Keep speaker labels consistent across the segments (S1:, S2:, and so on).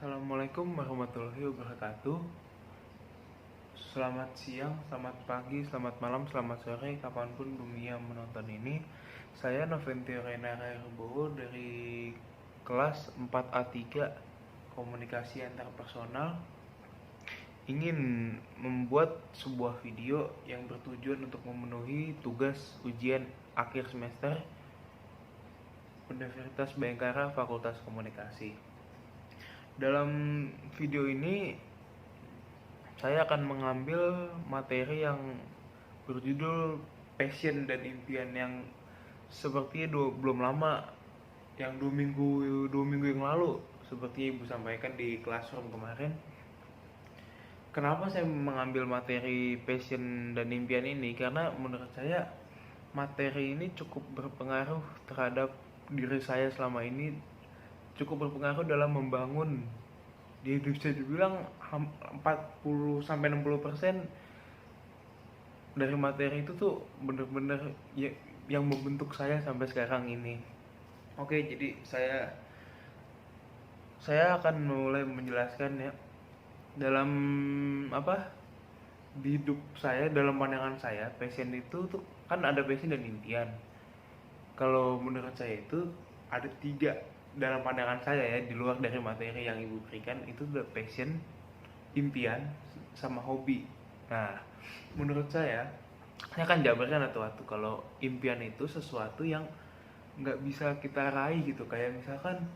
S1: Assalamualaikum warahmatullahi wabarakatuh. Selamat siang, selamat pagi, selamat malam, selamat sore, kapanpun dunia menonton ini. Saya Noventio Renara Herbowo dari kelas 4A3 Komunikasi Antarpersonal ingin membuat sebuah video yang bertujuan untuk memenuhi tugas ujian akhir semester Universitas Bhayangkara Fakultas Komunikasi. Dalam video ini saya akan mengambil materi yang berjudul passion dan impian yang sepertinya belum lama, yang dua minggu yang lalu seperti Ibu sampaikan di classroom kemarin. Kenapa saya mengambil materi passion dan impian ini? Karena menurut saya materi ini cukup berpengaruh terhadap diri saya selama ini, cukup berpengaruh dalam membangun. Dia bisa dibilang 40-60% dari materi itu tuh bener-bener yang membentuk saya sampai sekarang ini. Oke, jadi saya akan mulai menjelaskan ya. Dalam di hidup saya, dalam pandangan saya, passion itu tuh kan ada passion dan impian. Kalau menurut saya itu ada 3 dalam pandangan saya ya, di luar dari materi yang Ibu berikan. Itu udah passion, impian, sama hobi. Nah, menurut saya akan jabarkan satu-satu. Kalau impian itu sesuatu yang nggak bisa kita raih gitu. Kayak misalkan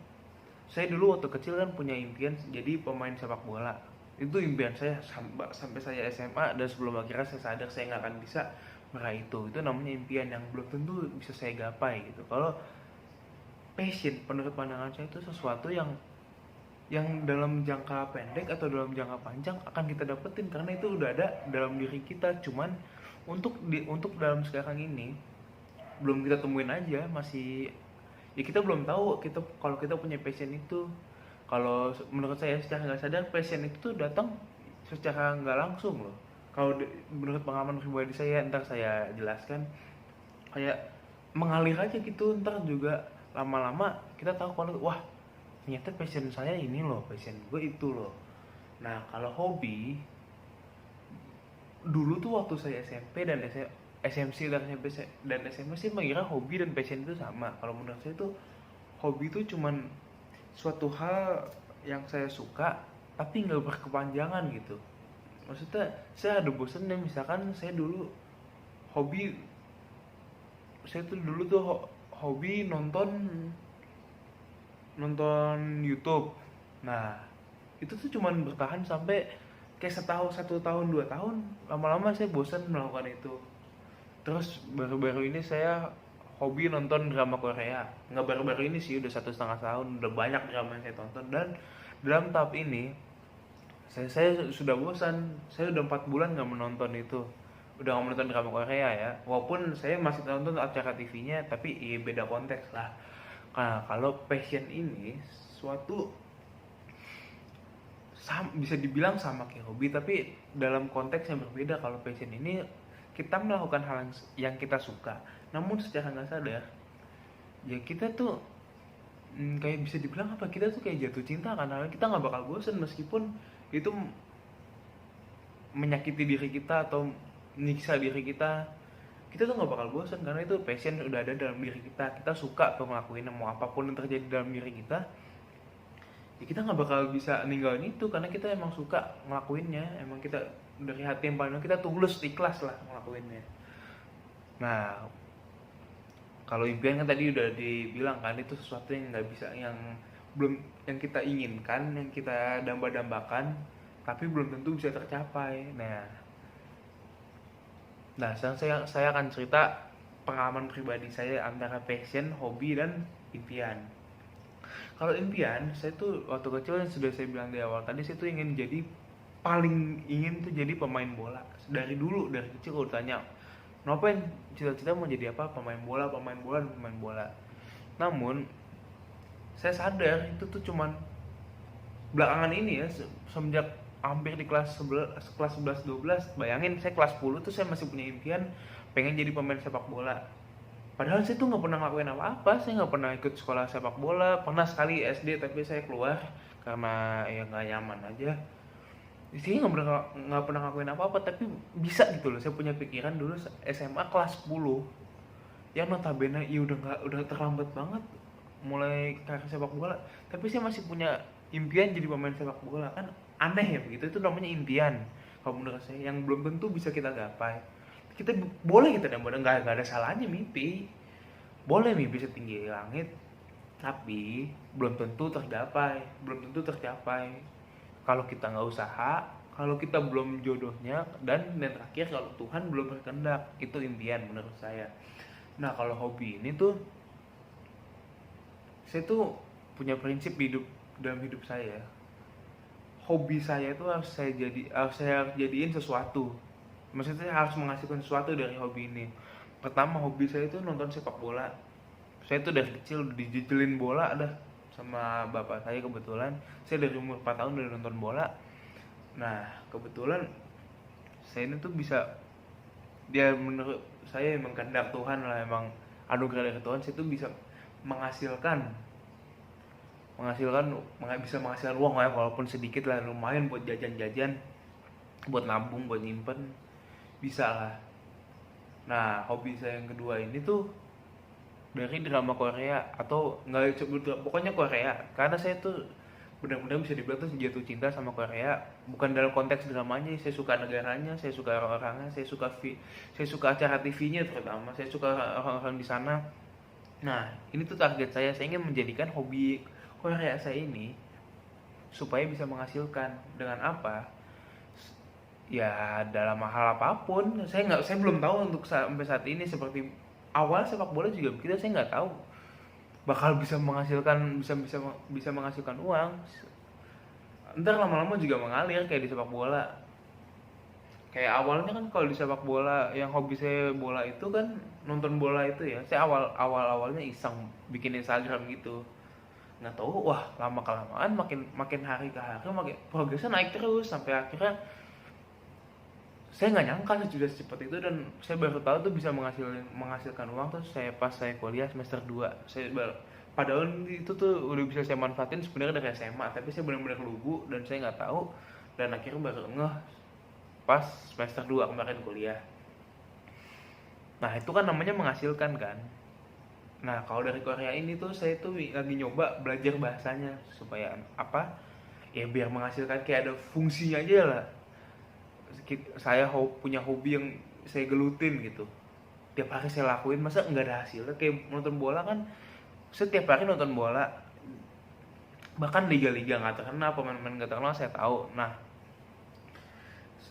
S1: saya dulu waktu kecil kan punya impian jadi pemain sepak bola. Itu impian saya sampai saya SMA, dan sebelum akhirnya saya sadar saya nggak akan bisa meraih itu. Itu namanya impian yang belum tentu bisa saya gapai gitu. Kalau passion menurut pandangan saya itu sesuatu yang dalam jangka pendek atau dalam jangka panjang akan kita dapetin, karena itu udah ada dalam diri kita. Cuman untuk dalam sekarang ini belum kita temuin aja, masih ya kita belum tahu kalau kita punya passion itu. Kalau menurut saya secara nggak sadar passion itu tuh datang secara nggak langsung loh. Kalau menurut pengalaman pribadi saya, ntar saya jelaskan, kayak mengalir aja gitu. Ntar juga lama-lama kita tahu kalau wah ternyata passion saya ini loh, passion gue itu loh. Nah, kalau hobi, dulu tuh waktu saya SMP dan SMC dan SMP dan SMA sih mengira hobi dan passion itu sama. Kalau menurut saya tuh hobi itu cuman suatu hal yang saya suka tapi nggak berkepanjangan gitu. Maksudnya saya ada bosen nih, misalkan saya dulu hobi, saya tuh dulu tuh hobi nonton YouTube. Nah, itu tuh cuman bertahan sampai kayak setahun, 1 tahun, 2 tahun. Lama-lama saya bosan melakukan itu. Terus baru-baru ini saya hobi nonton drama Korea. Nggak baru-baru ini sih, udah 1,5 tahun. Udah banyak drama yang saya tonton. Dan dalam tahap ini saya sudah bosan. Saya udah 4 bulan nggak menonton itu. Udah nggak menonton drama Korea ya. Walaupun saya masih nonton acara TV-nya, tapi ya beda konteks lah. Nah, kalau passion ini suatu bisa dibilang sama kayak hobi, tapi dalam konteks yang berbeda. Kalau passion ini kita melakukan hal yang kita suka, namun secara nggak sadar ya kita tuh kayak bisa dibilang kita tuh kayak jatuh cinta, karena kita nggak bakal bosen meskipun itu menyakiti diri kita atau menyiksa diri kita. Kita tuh nggak bakal bosan karena itu passion udah ada dalam diri kita suka tuh ngelakuin mau apapun yang terjadi dalam diri kita. Ya kita nggak bakal bisa ninggalin itu karena kita emang suka ngelakuinnya. Emang kita dari hati yang paling kita tulus, ikhlas lah ngelakuinnya. Nah, kalau impian kan tadi udah dibilang kan, itu sesuatu yang nggak bisa, yang yang kita inginkan, yang kita damba-dambakan, tapi belum tentu bisa tercapai. Nah, sekarang saya akan cerita pengalaman pribadi saya antara passion, hobi, dan impian. Kalau impian, saya tuh waktu kecil yang sudah saya bilang di awal tadi, saya tuh paling ingin tuh jadi pemain bola. Dari dulu, dari kecil kalau ditanya, ngapain cita-cita mau jadi apa? Pemain bola. Namun, saya sadar itu tuh cuman belakangan ini ya, semenjak hampir di kelas 11-12, bayangin saya kelas 10 tuh saya masih punya impian pengen jadi pemain sepak bola. Padahal saya tuh nggak pernah ngelakuin apa-apa, saya nggak pernah ikut sekolah sepak bola, pernah sekali SD tapi saya keluar karena ya nggak nyaman aja. Di sini nggak pernah ngelakuin apa-apa, tapi bisa gitu loh. Saya punya pikiran dulu SMA kelas 10, yang notabene ya udah terlambat banget mulai karir sepak bola, tapi saya masih punya impian jadi pemain sepak bola. Kan aneh ya begitu, itu namanya impian kalau menurut saya, yang belum tentu bisa kita gapai. Kita boleh, kita nggak ada salahnya mimpi, boleh mimpi setinggi langit, tapi belum tentu tercapai kalau kita nggak usaha, kalau kita belum jodohnya, dan terakhir kalau Tuhan belum berkehendak. Itu impian menurut saya. Nah, kalau hobi ini tuh, saya tuh punya prinsip dalam hidup saya. Hobi saya itu harus saya jadiin sesuatu. Maksudnya harus menghasilkan sesuatu dari hobi ini. Pertama, hobi saya itu nonton sepak bola. Saya tuh dari kecil udah dijejelin bola dah sama bapak saya. Kebetulan saya dari umur 4 tahun udah nonton bola. Nah, kebetulan saya ini tuh bisa, dia menurut saya emang kehendak Tuhan lah, emang anugerah dari Tuhan. Saya tuh bisa menghasilkan bisa menghasilkan uang lah, walaupun sedikit lah, lumayan buat jajan-jajan, buat nabung, buat nyimpen, bisa lah. Nah, hobi saya yang kedua ini tuh dari drama Korea, atau nggak sebut, pokoknya Korea, karena saya tuh benar-benar bisa dibilang tuh jatuh cinta sama Korea. Bukan dalam konteks dramanya, saya suka negaranya, saya suka orang-orangnya, saya suka acara TV-nya terutama, saya suka orang-orang di sana. Nah, ini tuh target saya ingin menjadikan hobi Korea saya ini supaya bisa menghasilkan. Dengan apa? Ya dalam hal apapun. Saya belum tahu untuk sampai saat ini. Seperti awal sepak bola juga begitu, saya nggak tahu bakal bisa menghasilkan, bisa menghasilkan uang. Ntar lama-lama juga mengalir kayak di sepak bola. Kayak awalnya kan kalau di sepak bola, yang hobi saya bola itu kan nonton bola itu ya. Saya awalnya iseng bikin Instagram gitu. Nggak tahu, wah, lama kelamaan makin hari ke hari makin progresnya naik terus, sampai akhirnya saya nggak nyangka sudah secepat itu. Dan saya baru tahu tuh bisa menghasilkan uang tuh pas saya kuliah semester 2. Padahal itu tuh udah bisa saya manfaatin sebenarnya dari SMA, tapi saya benar-benar lugu dan saya nggak tahu. Dan akhirnya baru ngeh pas semester 2 kemarin kuliah. Nah, itu kan namanya menghasilkan kan. Nah, kalau dari Korea ini tuh saya tuh lagi nyoba belajar bahasanya supaya apa? Ya biar menghasilkan, kayak ada fungsinya aja lah. Saya punya hobi yang saya gelutin gitu. Tiap hari saya lakuin, masa nggak ada hasilnya? Kayak nonton bola kan, setiap hari nonton bola. Bahkan liga-liga nggak terkenal, pemain-pemain nggak terkenal saya tahu. Nah,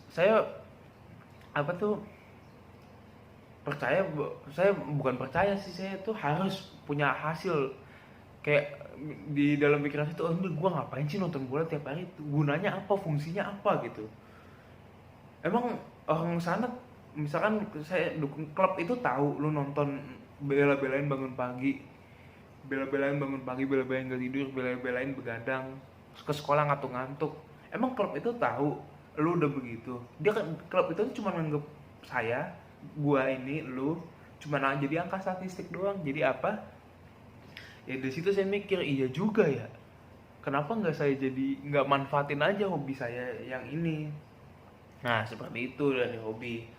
S1: saya apa tuh saya bukan percaya sih, saya tuh harus punya hasil. Kayak di dalam pikiran saya tuh, gue ngapain sih nonton bola tiap hari, gunanya apa, fungsinya apa gitu. Emang orang sana, misalkan saya dukung klub itu, tahu lu nonton bela-belain bangun pagi, bela-belain gak tidur, bela-belain begadang ke sekolah ngantuk-ngantuk. Emang klub itu tahu lu udah begitu? Dia kan, klub itu cuma nganggep gua ini, lu cuma jadi angka statistik doang. Jadi apa? Ya dari situ saya mikir, iya juga ya. Kenapa nggak manfaatin aja hobi saya yang ini? Nah, seperti itu dari hobi.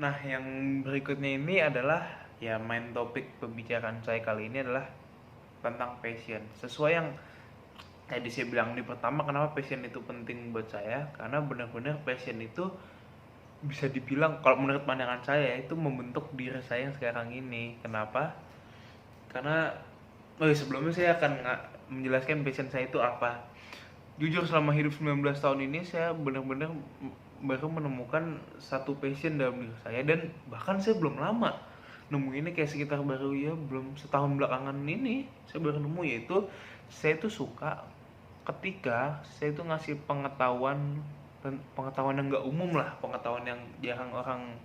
S1: Nah, yang berikutnya ini adalah, ya, main topik pembicaraan saya kali ini adalah tentang passion. Sesuai yang tadi saya bilang di pertama, kenapa passion itu penting buat saya? Karena benar-benar passion itu bisa dibilang, kalau menurut pandangan saya, itu membentuk diri saya yang sekarang ini. Kenapa? Karena sebelumnya saya akan menjelaskan passion saya itu apa. Jujur, selama hidup 19 tahun ini saya benar-benar baru menemukan satu passion dalam diri saya. Dan bahkan saya belum lama nemu ini, kayak sekitar baru, ya, belum setahun belakangan ini saya baru nemu. Yaitu saya tuh suka ketika saya tuh ngasih pengetahuan yang nggak umum lah, pengetahuan yang jarang orang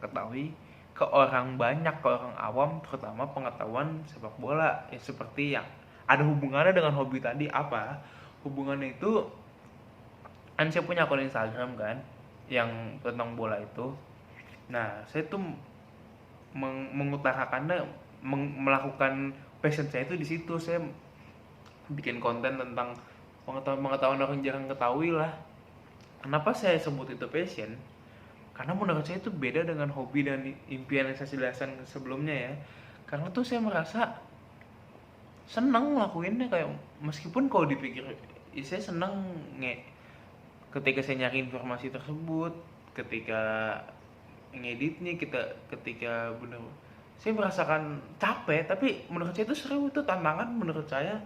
S1: ketahui ke orang banyak, ke orang awam, terutama pengetahuan sepak bola. Ya, seperti yang ada hubungannya dengan hobi tadi. Apa hubungannya itu? Kan saya punya akun Instagram kan yang tentang bola itu. Nah, saya tuh mengutarakannya, melakukan passion saya itu di situ. Saya bikin konten tentang pengetahuan orang jarang ketahui lah. Kenapa saya sebut itu passion? Karena menurut saya itu beda dengan hobi dan impian yang saya jelaskan sebelumnya ya. Karena tuh saya merasa seneng ngelakuinnya, kayak meskipun kalau dipikir ya saya seneng ketika saya nyari informasi tersebut, ketika ngeditnya, ketika bener saya merasakan capek, tapi menurut saya itu seru, itu tantangan menurut saya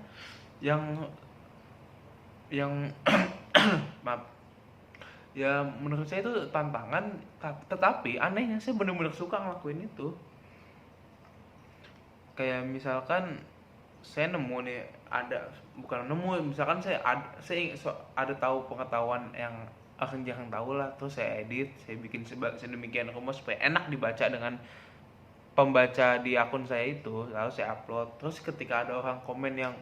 S1: yang maaf ya, menurut saya itu tantangan, tetapi anehnya saya benar-benar suka ngelakuin itu. Kayak misalkan saya nemu nih, bukan nemu, misalkan saya ada tahu pengetahuan yang akan jarang tahu lah, terus saya edit, saya bikin sedemikian rupa supaya enak dibaca dengan pembaca di akun saya itu, lalu saya upload. Terus ketika ada orang komen yang,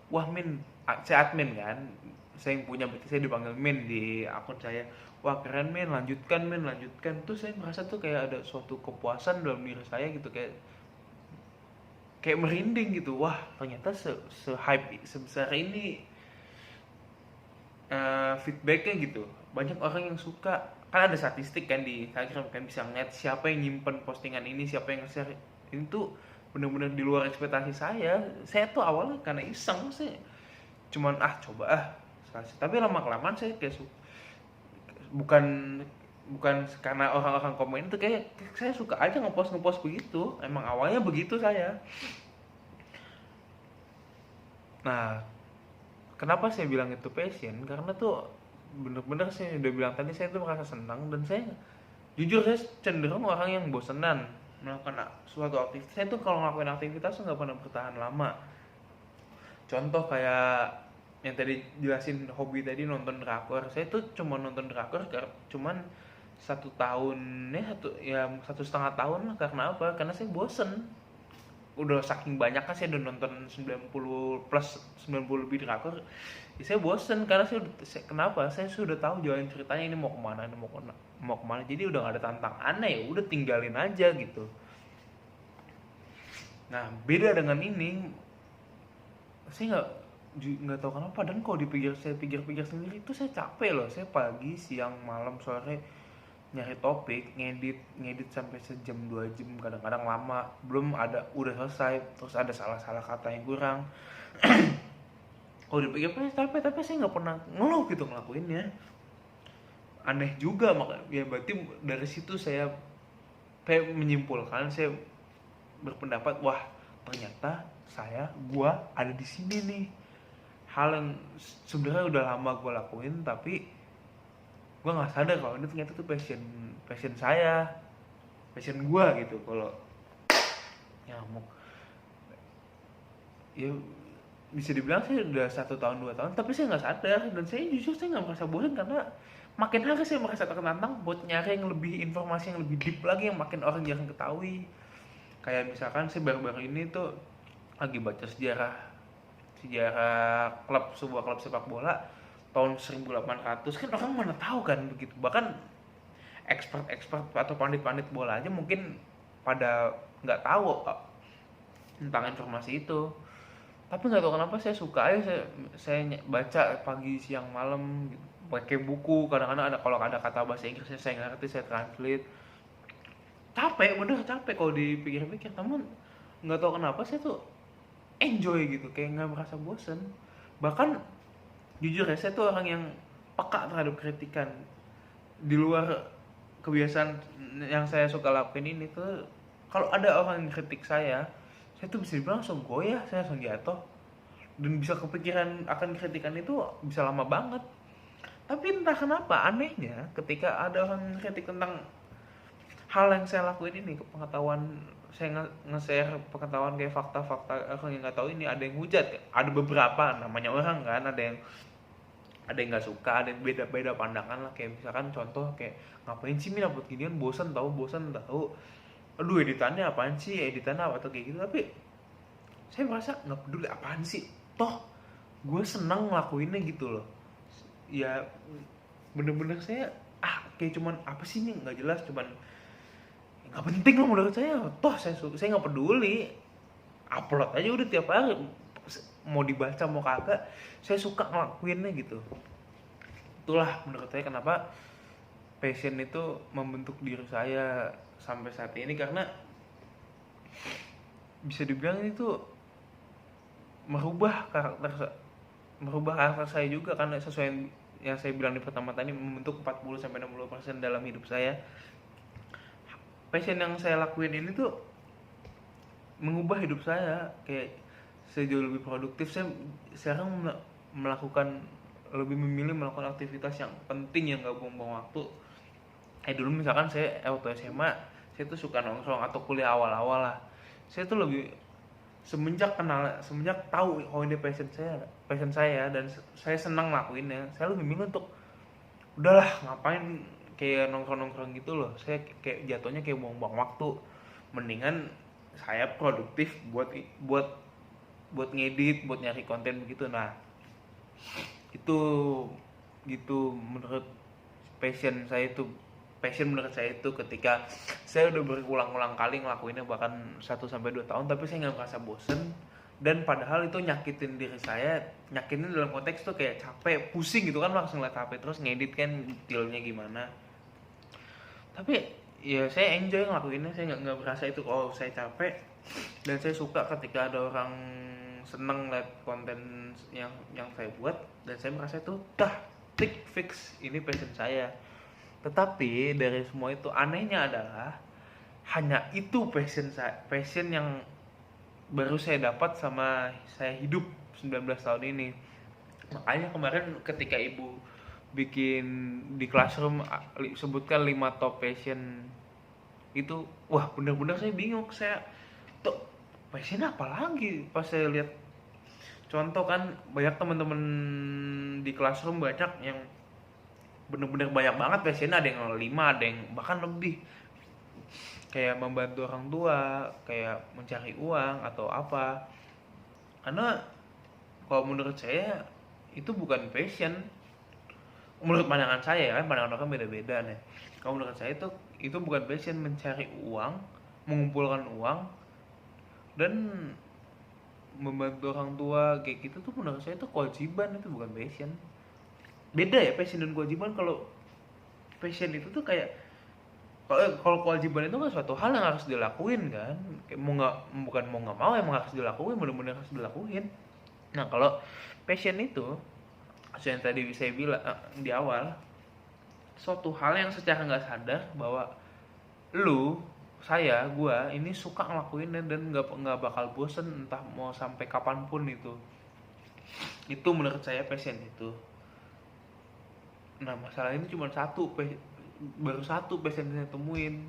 S1: wah Min, saya admin kan, saya yang punya, berarti saya dipanggil Min di akun saya, wah keren Min, lanjutkan Min, lanjutkan. Tuh saya merasa tuh kayak ada suatu kepuasan dalam diri saya gitu, kayak merinding gitu. Wah ternyata hype sebesar ini feedbacknya gitu, banyak orang yang suka. Kan ada statistik kan di Instagram, kan bisa ngeliat siapa yang nyimpen postingan ini, siapa yang nge-share. Ini tuh bener-bener di luar ekspektasi saya. Saya tuh awalnya karena iseng, saya cuman coba tapi lama-kelamaan saya kayak bukan karena orang-orang komen itu, kayak saya suka aja ngepost begitu. Emang awalnya begitu saya. Nah, kenapa saya bilang itu passion? Karena tuh bener-bener saya udah bilang tadi, saya tuh merasa senang, dan saya jujur saya cenderung orang yang bosenan melakukan suatu aktivitas. Saya tuh kalau ngelakuin aktivitas nggak pernah bertahan lama. Contoh kayak yang tadi jelasin hobi tadi, nonton drakor. Saya tuh cuma nonton drakor cuman 1 tahun ya, 1,5 tahun lah. Karena apa? Karena saya bosen. Udah saking banyak kan, saya udah nonton 90 lebih drakor ya, saya bosen. Karena kenapa? Saya sudah tahu jalan ceritanya, ini mau kemana, jadi udah gak ada tantangannya, ya udah tinggalin aja gitu. Nah beda dengan ini, saya nggak tahu kenapa. Dan kalau saya pikir-pikir sendiri itu saya capek loh. Saya pagi, siang, malam, sore nyari topik, ngedit sampai sejam 2 jam, kadang-kadang lama, belum ada udah selesai, terus ada salah kata yang kurang. Kalau dipikir-pikir capek, tapi saya nggak pernah ngeluh gitu ngelakuinnya. Aneh juga, ya berarti dari situ saya menyimpulkan, saya berpendapat, wah ternyata gua ada di sini nih. Hal yang sebenarnya udah lama gua lakuin, tapi gue nggak sadar kalau ini ternyata tuh passion saya, passion gue gitu. Kalau nyamuk ya bisa dibilang saya udah 1 tahun 2 tahun, tapi saya nggak sadar. Dan saya jujur saya nggak merasa bosan, karena makin hari saya merasa tertantang buat nyari yang lebih, informasi yang lebih deep lagi, yang makin orang jarang ketahui. Kayak misalkan saya baru-baru ini tuh lagi baca sejarah sebuah klub sepak bola tahun 1800. Kan orang mana tahu kan begitu. Bahkan expert atau pandit bola aja mungkin pada nggak tahu tentang informasi itu. Tapi nggak tahu kenapa saya suka aja, saya baca pagi, siang, malam gitu. Pakai buku, kadang-kadang kalau ada kata bahasa Inggris saya ngerti, saya translate. Bener capek kalau dipikir-pikir, namun nggak tahu kenapa saya tuh enjoy gitu, kayak nggak merasa bosen. Bahkan jujur ya, saya tuh orang yang peka terhadap kritikan. Di luar kebiasaan yang saya suka lakuin ini tuh, kalau ada orang yang kritik saya tuh bisa dibilang langsung goyah, saya langsung jatuh. Dan bisa kepikiran akan kritikan itu bisa lama banget. Tapi entah kenapa, anehnya ketika ada orang yang kritik tentang hal yang saya lakuin ini, pengetahuan saya nge-share pengetahuan kayak fakta-fakta yang nggak tahu ini, ada yang hujat. Ada beberapa, namanya orang kan, ada yang nggak suka, ada yang beda pandangan lah. Kayak misalkan contoh kayak, ngapain sih Min upload ginian, bosan tahu, aduh editannya apaan sih, editannya apa atau kayak gitu. Tapi saya merasa nggak peduli apaan sih, toh gue senang ngelakuinnya gitu loh. Ya bener-bener saya kayak cuman apa sih nih, nggak jelas, cuman nggak penting lah menurut saya, toh saya nggak peduli, upload aja udah tiap hari, mau dibaca mau kagak saya suka ngelakuinnya gitu. Itulah menurut saya kenapa passion itu membentuk diri saya sampai saat ini, karena bisa dibilang itu merubah karakter saya juga, karena sesuai yang saya bilang di pertama tadi, membentuk 40-60% dalam hidup saya. Passion yang saya lakuin ini tuh mengubah hidup saya, kayak saya jauh lebih produktif. Saya sekarang lebih memilih melakukan aktivitas yang penting, yang gak buang-buang waktu. Dulu misalkan saya waktu SMA saya tuh suka nongkrong, atau kuliah awal-awal lah, saya tuh lebih semenjak tahu oh ini passion saya dan saya senang lakuinnya, saya lebih milih untuk udahlah ngapain kayak nongkrong gitu loh. Saya kayak jatuhnya kayak buang-buang waktu, mendingan saya produktif buat ngedit, buat nyari konten begitu. Nah itu gitu menurut passion menurut saya itu ketika saya udah berulang-ulang kali ngelakuinnya, bahkan 1-2 tahun, tapi saya nggak merasa bosen. Dan padahal itu nyakitin diri saya, nyakitin dalam konteks tuh kayak capek, pusing gitu kan, langsung ngeliat HP terus ngedit kan detailnya gimana. Tapi ya saya enjoy ngelakuinnya, saya nggak berasa itu kalau saya capek. Dan saya suka ketika ada orang seneng lihat konten yang saya buat, dan saya merasa itu tick fix, ini passion saya. Tetapi dari semua itu anehnya adalah hanya itu passion yang baru saya dapat sama saya hidup 19 tahun ini. Makanya kemarin ketika ibu bikin di classroom sebutkan 5 top passion itu, wah bener-bener saya bingung. Saya tuh passion apa lagi? Pas saya lihat contoh kan, banyak teman-teman di classroom banyak yang bener-bener banyak banget passionnya, ada yang 5, ada yang bahkan lebih, kayak membantu orang tua, kayak mencari uang atau apa. Karena kalau menurut saya itu bukan passion, menurut pandangan saya kan, pandangan orang beda-beda nih. Kalau menurut saya itu bukan passion, mencari uang, mengumpulkan uang dan membantu orang tua kayak gitu tuh menurut saya itu kewajiban, itu bukan passion. Beda ya passion dan kewajiban. Kalau passion itu tuh kayak, kalau kewajiban itu kan suatu hal yang harus dilakuin kan, kayak mau nggak mau emang harus dilakuin, benar-benar harus dilakuin. Nah kalau passion itu, yang tadi saya bilang di awal, suatu hal yang secara nggak sadar bahwa gua ini suka ngelakuinnya dan nggak bakal bosen entah mau sampai kapanpun itu. Itu menurut saya passion itu. Nah masalah ini cuma baru satu passion yang saya temuin,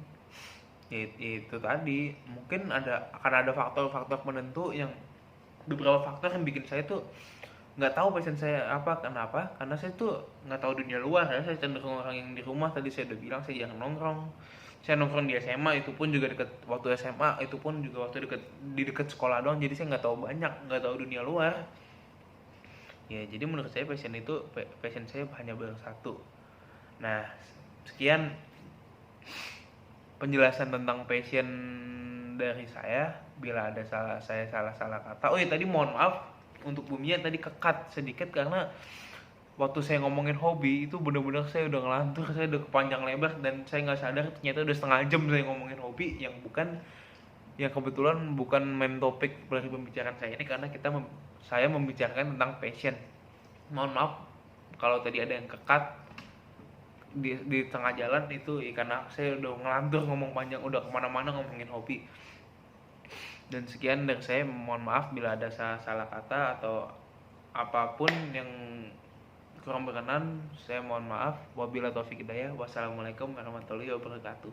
S1: itu tadi. Mungkin akan ada faktor-faktor penentu, yang beberapa faktor yang bikin saya tuh nggak tahu passion saya apa. Kenapa? Karena saya tuh nggak tahu dunia luar ya. Saya cenderung orang yang di rumah, tadi saya udah bilang saya jarang nongkrong. Saya nongkrong di SMA, itu pun juga waktu SMA itu pun juga waktu di dekat sekolah doang. Jadi saya nggak tahu dunia luar ya. Jadi menurut saya passion saya hanya baru satu. Nah sekian penjelasan tentang passion dari saya. Bila ada salah kata, oh iya tadi mohon maaf untuk Bumia, tadi kekat sedikit karena waktu saya ngomongin hobi itu benar-benar saya udah ngelantur, saya udah kepanjang lebar, dan saya nggak sadar ternyata udah setengah jam saya ngomongin hobi yang kebetulan bukan main topik dari pembicaraan saya ini, karena saya membicarakan tentang passion. Mohon maaf kalau tadi ada yang kekat di tengah jalan itu ya, karena saya udah ngelantur ngomong panjang, udah kemana-mana ngomongin hobi. Dan sekian dari saya, mohon maaf bila ada salah kata atau apapun yang kurang berkenan, saya mohon maaf. Wabillahi taufiq hidayah. Wassalamualaikum warahmatullahi wabarakatuh.